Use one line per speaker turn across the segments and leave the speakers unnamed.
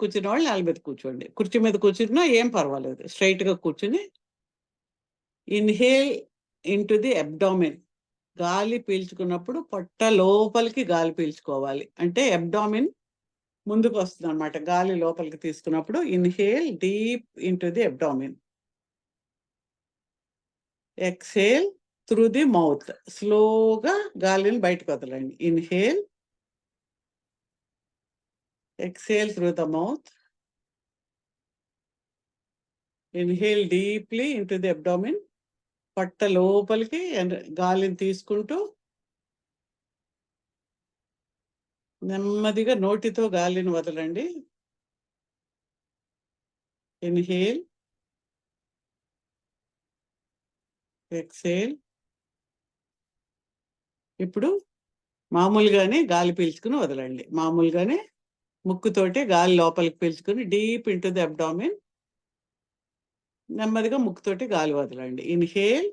కూర్చున్న వాళ్ళు నేల మీద కూర్చోండి. కుర్చీ మీద కూర్చున్నా ఏం పర్వాలేదు. స్ట్రైట్‌గా కూర్చుని ఇన్‌హేల్ ఇంటు ది అబ్డామిన్. గాలి పీల్చుకున్నప్పుడు పొట్ట లోపలికి గాలి పీల్చుకోవాలి. అంటే అబ్డామిన్ ముందుకు వస్తుందన్నమాట. గాలి లోపలికి తీసుకున్నప్పుడు inhale deep into the abdomen. Exhale through the mouth. స్లోగా గాలిని బయటకు వదలండి. Inhale, exhale through the mouth. Inhale deeply into the abdomen. పొట్ట లోపలికి గాలిని తీసుకుంటూ నెమ్మదిగా నోటితో గాలిని వదలండి. Inhale, exhale. ఇప్పుడు మామూలుగానే గాలి పీల్చుకుని వదలండి. మామూలుగానే ముక్కుతోటి గాలి లోపలికి పీల్చుకుని డీప్ ఇంటు ది అబ్డామిన్. నెమ్మదిగా ముక్కుతోటి గాలి వదలండి. Inhale,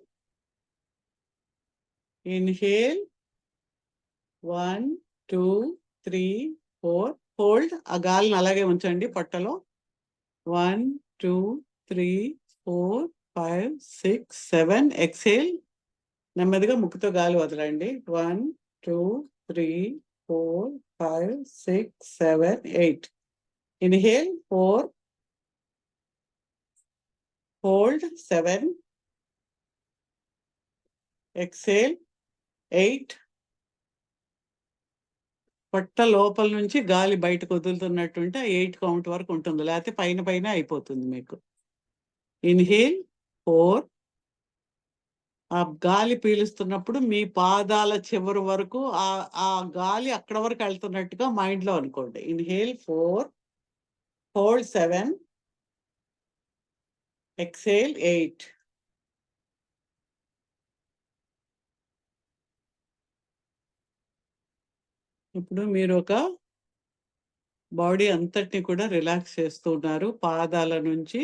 inhale 1, 2, 3, 4. హోల్డ్. ఆ గాలిని అలాగే ఉంచండి పొట్టలో. 1, 2, 3, 4, 5, 6, 7. ఎక్స్‌హేల్. నెమ్మదిగా ముక్కుతో గాలి వదలండి. 1, 2, 3, 4, 5, 6, 7, 8. ఇన్‌హేల్ 4. హోల్డ్ 7. ఎక్స్‌హేల్ 8. పొట్ట లోపల నుంచి గాలి బయటకు వదులుతున్నట్టుంటే 8 కౌంట్ వరకు ఉంటుంది. లేకపోతే పైన పైన అయిపోతుంది మీకు. ఇన్‌హేల్ 4. ఆ గాలి పీలుస్తున్నప్పుడు మీ పాదాల చివరి వరకు ఆ గాలి అక్కడ వరకు వెళ్తున్నట్టుగా మైండ్‌లో అనుకోండి. ఇన్‌హేల్ 4. హోల్డ్ 7. ఎక్స్‌హేల్ 8. ఇప్పుడు మీరు ఒక బాడీ అంతటిని కూడా రిలాక్స్ చేస్తూ ఉన్నారు. పాదాల నుంచి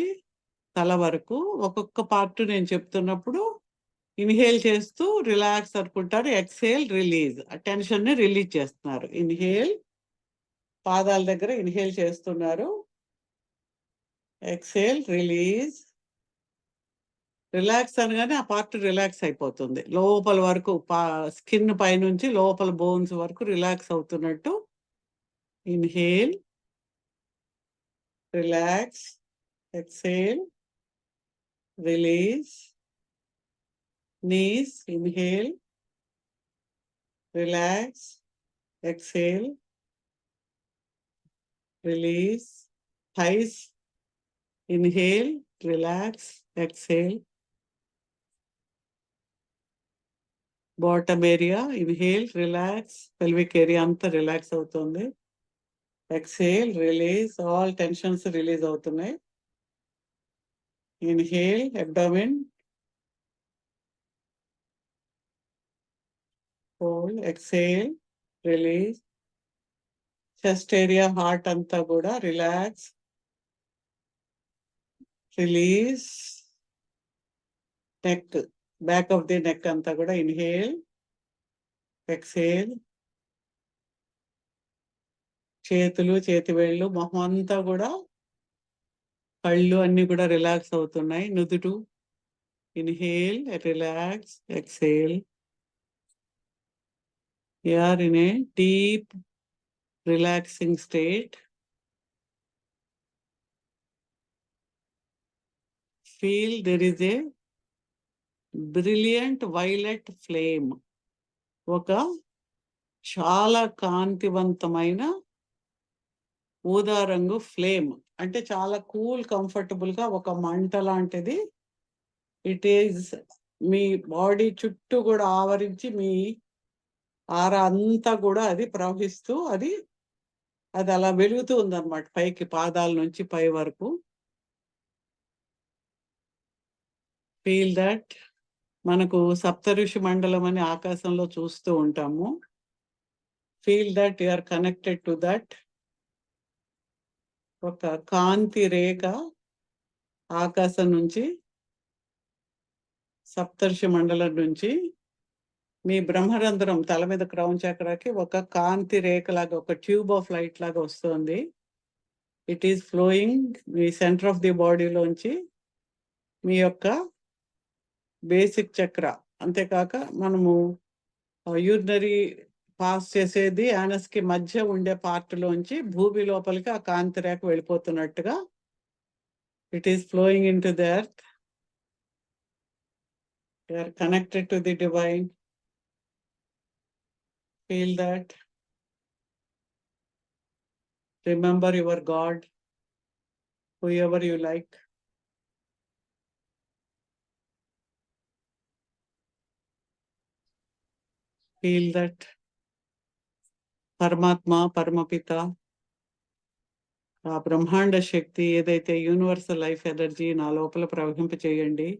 తల వరకు ఒక్కొక్క పార్ట్ నేను చెప్తున్నప్పుడు ఇన్‌హేల్ చేస్తూ రిలాక్స్ అనుకుంటారు. Exhale release. ఆ టెన్షన్‌ని రిలీజ్ చేస్తున్నారు. ఇన్‌హేల్ పాదాల దగ్గర ఇన్‌హేల్ చేస్తున్నారు. Exhale release. రిలాక్స్ అనగానే ఆ పార్ట్ రిలాక్స్ అయిపోతుంది. లోపల వరకు స్కిన్ పైనుంచి లోపల బోన్స్ వరకు రిలాక్స్ అవుతున్నట్టు. Inhale, relax, exhale, release. Knees, inhale, relax, exhale, release. Thighs, inhale, relax, exhale. Bottom area, inhale, relax, pelvic area anta relax avutundi. Exhale, release, all tensions release avutunnayi. Inhale, abdomen. Hold, exhale, release. Chest area, heart anta kuda relax. Release. Neck, back of the neck anta kuda inhale, exhale. చేతులు, చేతి వేళ్ళు, మొహం అంతా కూడా, కళ్ళు అన్ని కూడా relax అవుతున్నాయి. నుదుటు. Inhale, relax, exhale. You are in a deep relaxing state. Feel there is a brilliant violet flame. ఒక చాలా కాంతివంతమైన ఊదా రంగు ఫ్లేమ్. అంటే చాలా కూల్, కంఫర్టబుల్ గా ఒక మంట లాంటిది. ఇట్ ఈజ్ మీ బాడీ చుట్టూ కూడా ఆవరించి మీ ఆరా అంతా కూడా అది ప్రవహిస్తూ అది అలా వెలుగుతూ ఉందన్నమాట. పైకి పాదాల నుంచి పై వరకు. Feel that. మనకు సప్తఋషి మండలం అని ఆకాశంలో చూస్తూ ఉంటాము. Feel that you are connected to that. ఒక కాంతి రేఖ ఆకాశం నుంచి, సప్తర్షి మండలం నుంచి మీ బ్రహ్మరంధ్రం తల మీద క్రౌన్ చక్రాకి ఒక కాంతి రేఖ లాగా, ఒక ట్యూబ్ ఆఫ్ లైట్ లాగా వస్తుంది. ఇట్ ఈస్ ఫ్లోయింగ్ మీ సెంటర్ ఆఫ్ ది బాడీలోంచి మీ యొక్క బేసిక్ చక్ర, అంతేకాక మనము యూరినరీ పాస్ చేసేది యానస్ కి మధ్య ఉండే పార్ట్ లోంచి భూమి లోపలికి ఆ కాంతి రేఖ వెళ్ళిపోతున్నట్టుగా it is flowing into the earth. You are connected to the divine. Feel that. Remember your God, whoever you like. Feel that. పరమాత్మ, పరమపిత, ఆ బ్రహ్మాండ శక్తి ఏదైతే యూనివర్సల్ లైఫ్ ఎనర్జీ నా లోపల ప్రవహింప చేయండి.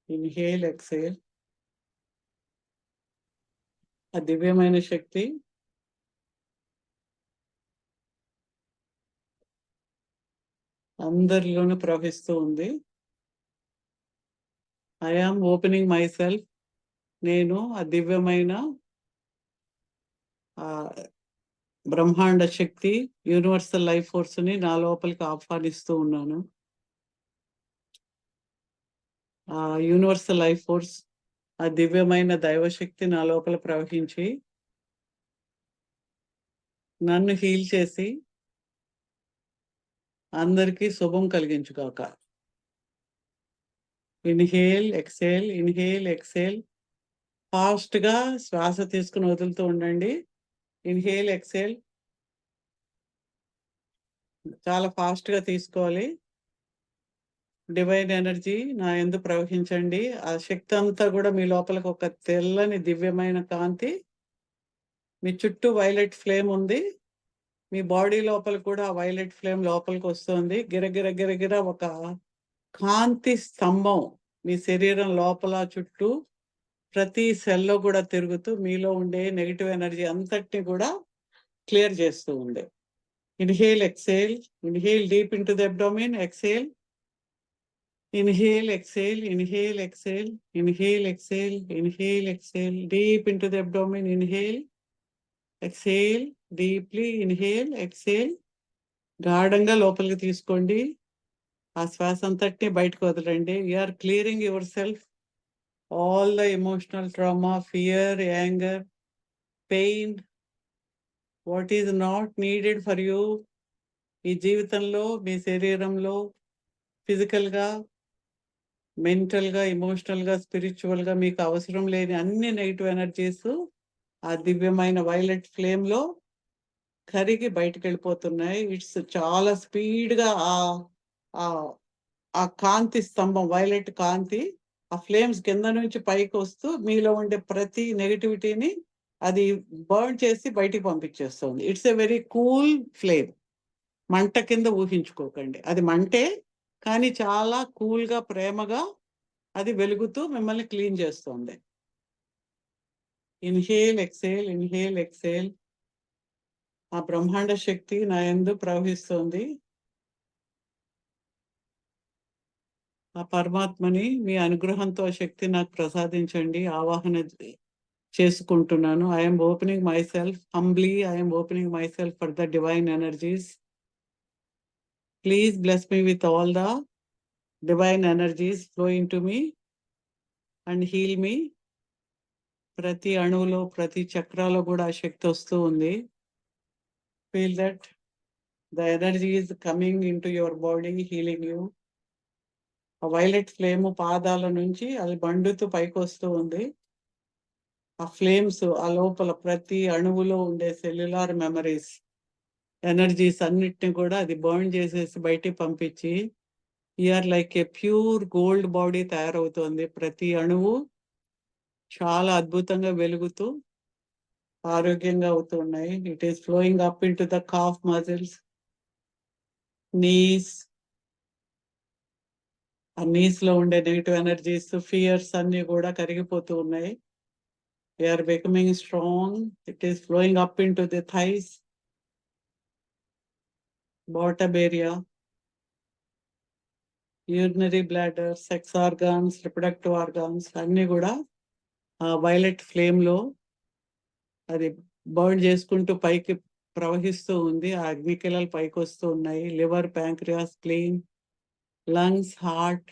Inhale, exhale. ఆ దివ్యమైన శక్తి అందరిలోనూ ప్రవహిస్తూ ఉంది. I am opening my self. నేను ఆ దివ్యమైన ఆ బ్రహ్మాండ శక్తి, యూనివర్సల్ లైఫ్ ఫోర్స్ ని నా లోపలికి ఆహ్వానిస్తూ ఉన్నాను. ఆ యూనివర్సల్ లైఫ్ ఫోర్స్, ఆ దివ్యమైన దైవశక్తి నా లోపల ప్రవహించి నన్ను హీల్ చేసి అందరికీ శుభం కలిగించుగాక. Inhale, exhale, inhale, exhale. Fast గా శ్వాస తీసుకుని వదులుతూ ఉండండి. Inhale, exhale. చాలా ఫాస్ట్ గా తీసుకోవాలి. డివైన్ ఎనర్జీ నా యందు ప్రవహించండి. ఆ శక్తి అంతా కూడా మీ లోపలికి ఒక తెల్లని దివ్యమైన కాంతి. మీ చుట్టూ వైలెట్ ఫ్లేమ్ ఉంది. మీ బాడీ లోపల కూడా వైలెట్ ఫ్లేమ్ లోపలికి వస్తుంది. గిరగిర గిరగిర ఒక కాంతి స్తంభం మీ శరీరం లోపల చుట్టూ ప్రతి సెల్లో కూడా తిరుగుతూ మీలో ఉండే నెగిటివ్ ఎనర్జీ అంతటిని కూడా క్లియర్ చేస్తూ ఉంది. Inhale, exhale. Inhale deep into the abdomen. Exhale. Inhale, exhale, inhale, exhale, inhale, exhale, inhale, exhale, deep into the abdomen. Inhale, exhale, deeply inhale, exhale. గాఢంగా లోపలికి తీసుకోండి. ఆ శ్వాస అంతటిని బయటకు వదలండి. You are clearing your self. All the emotional trauma, fear, anger, pain, what is not needed for you. ఈ జీవితంలో, మీ శరీరంలో ఫిజికల్ గా, మెంటల్ గా, ఎమోషనల్ గా, స్పిరిచువల్ గా మీకు అవసరం లేని అన్ని నెగిటివ్ ఎనర్జీస్ ఆ దివ్యమైన వైలెట్ ఫ్లేమ్ లో కరిగి బయటకు వెళ్ళిపోతున్నాయి. ఇట్స్ చాలా స్పీడ్ గా ఆ కాంతి స్తంభం, వైలెట్ కాంతి ఆ ఫ్లేమ్స్ కింద నుంచి పైకి వస్తూ మీలో ఉండే ప్రతి నెగిటివిటీని అది బర్న్ చేసి బయటికి పంపించేస్తుంది. It's a very cool flame. మంట కింద ఊహించుకోకండి, అది మంటే, కానీ చాలా కూల్ గా, ప్రేమగా అది వెలుగుతూ మిమ్మల్ని క్లీన్ చేస్తుంది. Inhale, exhale, inhale, exhale. ఆ బ్రహ్మాండ శక్తి నా యందు ప్రవహిస్తుంది. ఆ పరమాత్మని మీ అనుగ్రహంతో ఆ శక్తి నాకు ప్రసాదించండి. ఆవాహన చేసుకుంటున్నాను. I'm opening my self humbly. I'm opening my self for the divine energies. Please bless me with all the divine energies flowing to me and heal me. ప్రతి అణువులో, ప్రతి చక్రాలో కూడా ఆ శక్తి వస్తూ ఉంది. Feel that the energy is coming in to your body, healing you. ఆ వైలెట్ ఫ్లేమ్ పాదాల నుంచి అది బండుతూ పైకి వస్తూ ఉంది. ఆ ఫ్లేమ్స్ ఆ లోపల ప్రతి అణువులో ఉండే సెల్యులార్ మెమరీస్, ఎనర్జీస్ అన్నిటిని కూడా అది బర్న్ చేసేసి బయటికి పంపించి you are like a pure gold body తయారవుతోంది. ప్రతి అణువు చాలా అద్భుతంగా వెలుగుతూ ఆరోగ్యంగా అవుతున్నాయి. It is flowing up into the calf muscles, knees. ఆ నీస్ లో ఉండే నెగిటివ్ ఎనర్జీస్, ఫియర్స్ అన్ని కూడా కరిగిపోతూ ఉన్నాయి. They are becoming strong. It is flowing up into the thighs, bottom area, urinary bladder, sex organs, reproductive organs అన్ని కూడా ఆ violet flame లో అది బర్న్ చేసుకుంటూ పైకి ప్రవహిస్తూ ఉంది. ఆ అగ్నికిలలు పైకి వస్తూ ఉన్నాయి. Liver, pancreas, spleen, lungs, heart,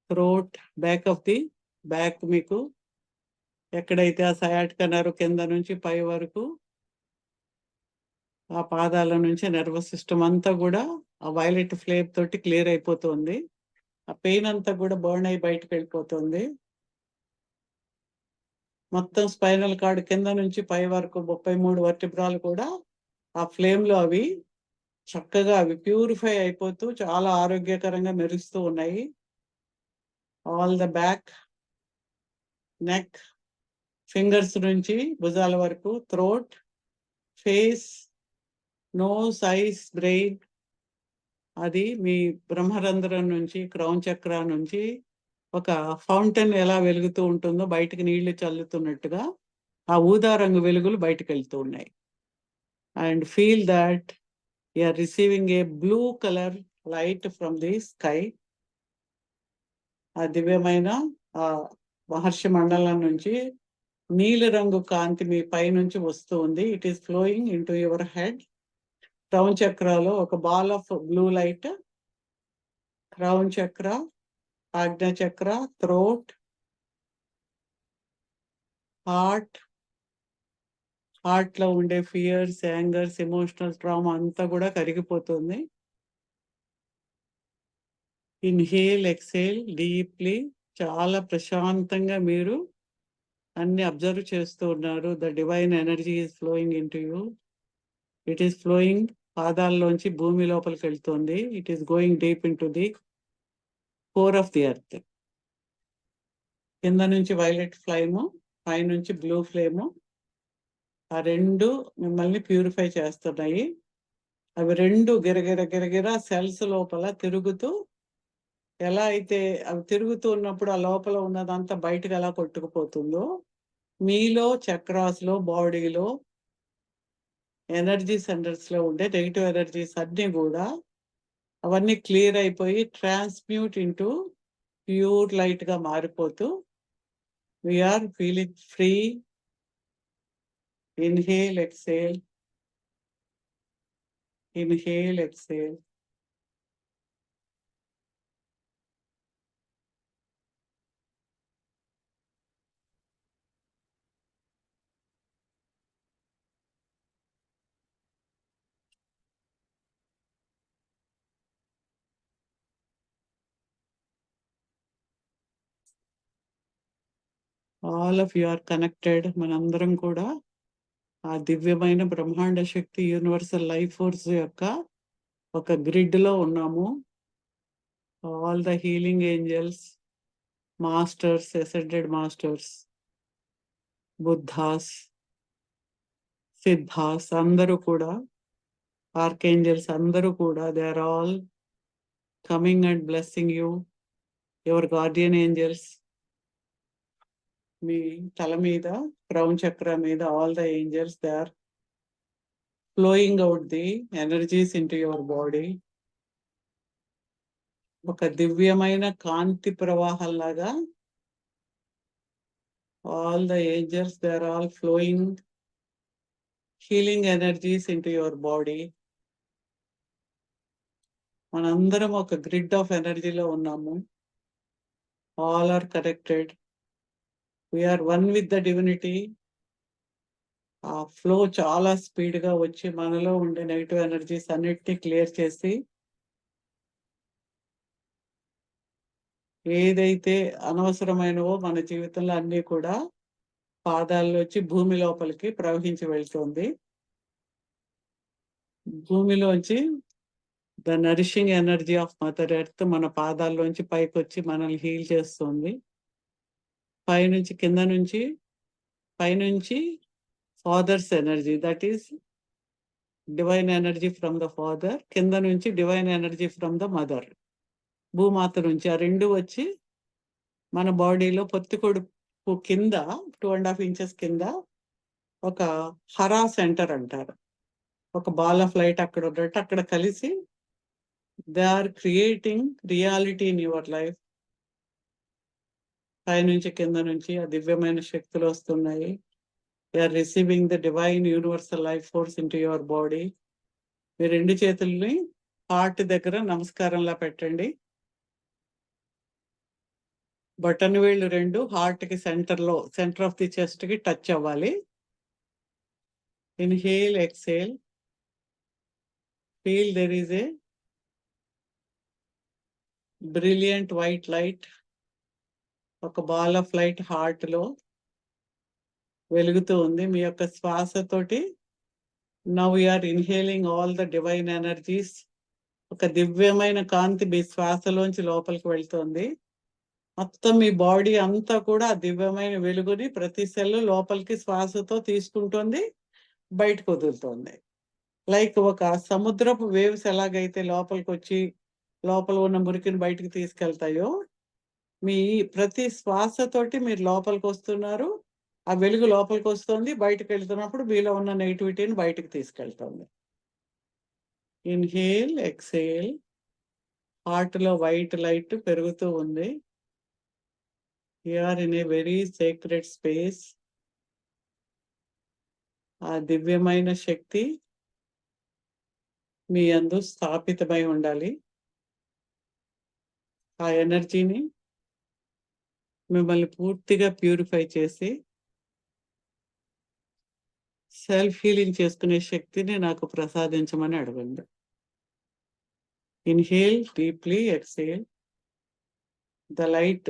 throat, back మీకు ఎక్కడైతే ఆ సయాటికా నర్వ్ కింద నుంచి పై వరకు ఆ పాదాల నుంచి నర్వస్ సిస్టమ్ అంతా కూడా ఆ వైలెట్ ఫ్లేమ్ తోటి క్లియర్ అయిపోతుంది. ఆ పెయిన్ అంతా కూడా బర్న్ అయి బయటకు వెళ్ళిపోతుంది. మొత్తం స్పైనల్ కార్డ్ కింద నుంచి పై వరకు 33 వర్టిబ్రాలు కూడా ఆ ఫ్లేమ్ లో అవి చక్కగా అవి ప్యూరిఫై అయిపోతూ చాలా ఆరోగ్యకరంగా మెరుస్తూ ఉన్నాయి. All the back, neck, fingers నుంచి భుజాల వరకు, throat, face, nose, eyes, brain, అది మీ బ్రహ్మరంధ్రం నుంచి, క్రౌన్ చక్ర నుంచి ఒక ఫౌంటైన్ ఎలా వెలుగుతూ ఉంటుందో బయటకు నీళ్లు చల్లుతున్నట్టుగా ఆ ఊదా రంగు వెలుగులు బయటకు వెళ్తూ ఉన్నాయి. And feel that you are receiving a blue colour light from the sky. ఆ దివ్యమైన ఆ మహర్షి మండలం నుంచి నీలి రంగు కాంతి మీ పై నుంచి వస్తూ ఉంది. It is flowing in to your head. Crown చక్రాలో ఒక ball of blue light, crown chakra, Ajna చక్ర, థ్రోట్, హార్ట్ లో ఉండే ఫియర్స్, యాంగర్స్, ఎమోషనల్ ట్రామా అంతా కూడా కరిగిపోతుంది. Inhale, exhale deeply. చాలా ప్రశాంతంగా మీరు అన్ని అబ్జర్వ్ చేస్తూ ఉన్నారు. The divine energy is flowing into you. It is flowing పాదాల్లోంచి భూమి లోపలికి వెళ్తుంది. It is going deep into the core of the earth. కింద నుంచి వైలెట్ ఫ్లేము, పై నుంచి బ్లూ ఫ్లేము, ఆ రెండు మిమ్మల్ని ప్యూరిఫై చేస్తున్నాయి. అవి రెండు గిరగిర గిరగిర సెల్స్ లోపల తిరుగుతూ, ఎలా అయితే అవి తిరుగుతూ ఉన్నప్పుడు ఆ లోపల ఉన్నదంతా బయటకు ఎలా కొట్టుకుపోతుందో, మీలో చక్రాస్ లో, బాడీలో, ఎనర్జీ సెంటర్స్ లో ఉండే నెగిటివ్ ఎనర్జీస్ అన్ని కూడా అవన్నీ క్లియర్ అయిపోయి ట్రాన్స్మ్యూట్ ఇంటూ ప్యూర్ లైట్ గా మారిపోతూ we're feeling free. Inhale, exhale, inhale, exhale. All of you are connected. మనందరం కూడా ఆ దివ్యమైన బ్రహ్మాండ శక్తి, యూనివర్సల్ లైఫ్ ఫోర్స్ యొక్క ఒక గ్రిడ్ లో ఉన్నాము. All the healing angels, masters, ascended masters, Buddhas, Siddhas అందరూ కూడా, ఆర్కేంజల్స్ అందరూ కూడా, they are all coming and blessing you. Your guardian angels మీ తల మీద, క్రౌన్ చక్ర మీద, all the angels they are flowing out the energies into your body. ఒక దివ్యమైన కాంతి ప్రవాహంలాగా all the angels they are all flowing healing energies into your body. మనందరం ఒక గ్రిడ్ ఆఫ్ ఎనర్జీలో ఉన్నాము. All are connected. We're one with the divinity. ఆ flow చాలా స్పీడ్ గా వచ్చి మనలో ఉండే నెగిటివ్ ఎనర్జీస్ అన్నిటినీ క్లియర్ చేసి, ఏదైతే అనవసరమైనవో మన జీవితంలో అన్ని కూడా పాదాల్లోంచి భూమి లోపలికి ప్రవహించి వెళ్తుంది. భూమిలోంచి the nourishing energy of mother earth మన పాదాల్లోంచి పైకి వచ్చి మనల్ని హీల్ చేస్తుంది. పైనుంచి కింద నుంచి, పైనుంచి father's energy, that is divine energy from the father. కింద నుంచి divine energy from the mother, భూమాత నుంచి. ఆ రెండు వచ్చి మన బాడీలో పొత్తికొడుకు కింద 2.5 inches కింద ఒక హరా సెంటర్ అంటారు, ఒక బాల్ ఆఫ్ లైట్ అక్కడ ఉన్నట్టు అక్కడ కలిసి they are creating reality in your life. పైనుంచి కింద నుంచి ఆ దివ్యమైన శక్తులు వస్తున్నాయి. You are receiving the divine universal life force into your body. మీ 2 చేతుల్ని హార్ట్ దగ్గర నమస్కారంలా పెట్టండి. బటన్ వేళ్ళు 2 హార్ట్‌కి సెంటర్ ఆఫ్ ది చెస్ట్‌కి టచ్ అవ్వాలి. Inhale, exhale. Feel there is a brilliant white light. ఒక బాల్ ఆఫ్ లైట్ హార్ట్‌లో వెలుగుతూ ఉంది. మీ యొక్క శ్వాసతోటి now you are inhaling all the divine energies. ఒక దివ్యమైన కాంతి మీ శ్వాసలోంచి లోపలికి వెళ్తోంది. మొత్తం మీ బాడీ అంతా కూడా ఆ దివ్యమైన వెలుగుని ప్రతి సెల్ లోపలికి శ్వాసతో తీసుకుంటుంది, బయటకు వదులుతోంది. లైక్ ఒక సముద్రపు వేవ్స్ ఎలాగైతే లోపలికొచ్చి లోపల ఉన్న మురికిని బయటకు తీసుకెళ్తాయో, మీ ప్రతి శ్వాసతోటి మీరు లోపలికొస్తున్నారు. ఆ వెలుగు లోపలికొస్తుంది. బయటకెళ్తున్నప్పుడు మీలో ఉన్న నెగటివిటీని బయటకు తీసుకెళ్తుంది. Inhale, exhale. హార్ట్‌లో వైట్ లైట్ పెరుగుతూ ఉంది. You are in a very sacred space. ఆ దివ్యమైన శక్తి మీ యందు స్థాపితమై ఉండాలి. ఆ ఎనర్జీని మిమ్మల్ని పూర్తిగా ప్యూరిఫై చేసి సెల్ఫ్ హీలింగ్ చేసుకునే శక్తిని నాకు ప్రసాదించమని అడగండి. Inhale deeply, exhale. The light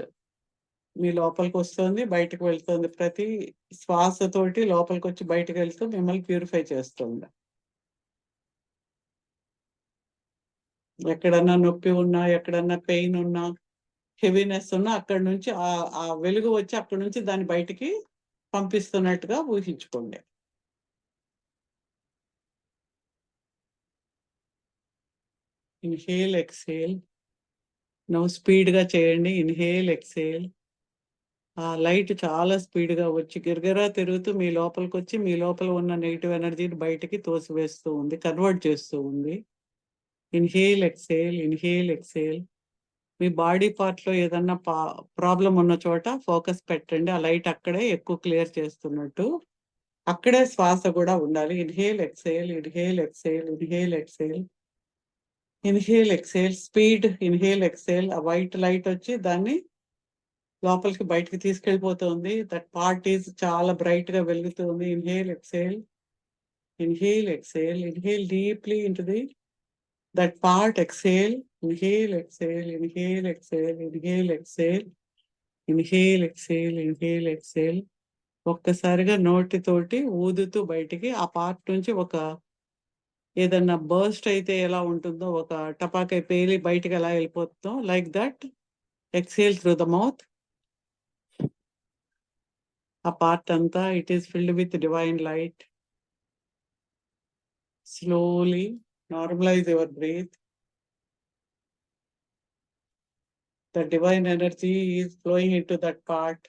మీ లోపలికొస్తుంది, బయటకు వెళ్తుంది. ప్రతి శ్వాసతోటి లోపలికొచ్చి బయటకెళ్తూ మిమ్మల్ని ప్యూరిఫై చేస్తుంది. ఎక్కడన్నా నొప్పి ఉన్నా, ఎక్కడన్నా పెయిన్ ఉన్నా, హెవీనెస్ ఉన్నా అక్కడి నుంచి ఆ వెలుగు వచ్చి అక్కడి నుంచి దాన్ని బయటికి పంపిస్తున్నట్టుగా ఊహించుకోండి. Inhale, exhale. నౌ స్పీడ్‌గా చేయండి. Inhale, exhale. ఆ లైట్ చాలా స్పీడ్‌గా వచ్చి గిరగిరా తిరుగుతూ మీ లోపలికొచ్చి మీ లోపల ఉన్న నెగెటివ్ ఎనర్జీని బయటికి తోసివేస్తూ ఉంది. కన్వర్ట్ చేస్తూ ఉంది. Inhale, exhale, inhale, exhale. మీ బాడీ పార్ట్‌లో ఏదన్నా ప్రాబ్లమ్ ఉన్న చోట ఫోకస్ పెట్టండి. ఆ లైట్ అక్కడే ఎక్కువ క్లియర్ చేస్తున్నట్టు. అక్కడే శ్వాస గూడా ఉండాలి. Inhale, exhale, inhale, exhale, inhale, exhale. Inhale, exhale. Speed inhale, exhale. ఆ వైట్ లైట్ వచ్చి దాన్ని లోపలికి బయటికి తీసుకెళ్ళిపోతుంది. దట్ పార్ట్ ఈస్ చాలా బ్రైట్‌గా వెలుగుతుంది. Inhale, exhale, inhale, exhale, inhale deeply into that part. Exhale, inhale, exhale, inhale, exhale, inhale, exhale, inhale, exhale, inhale, exhale. ఒక్కసారిగా నోటితోటి ఊదుతూ బయటికి ఆ పార్ట్ నుంచి ఒక ఏదన్నా బర్స్ట్ అయితే ఎలా ఉంటుందో, ఒక టపాకాయ పేలి బయటికి ఎలా వెళ్ళిపోతుందో like that exhale through the mouth. ఆ పార్ట్ అంతా it is filled with divine light. Slowly normalise your breath. The divine energy is flowing into that part.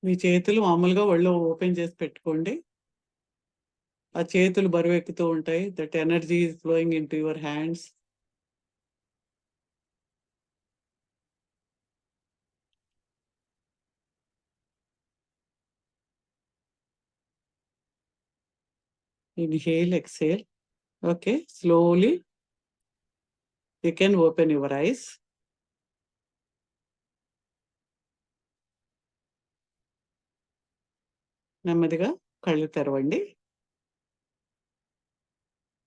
మీ చేతులు మామూలుగా ఒళ్ళో ఓపెన్ చేసి పెట్టుకోండి. ఆ చేతులు బరువెక్కుతూ ఉంటాయి. That energy is flowing into your hands. Inhale, exhale. Okay, slowly you can open your eyes. నెమ్మదిగా కళ్ళు తెరవండి.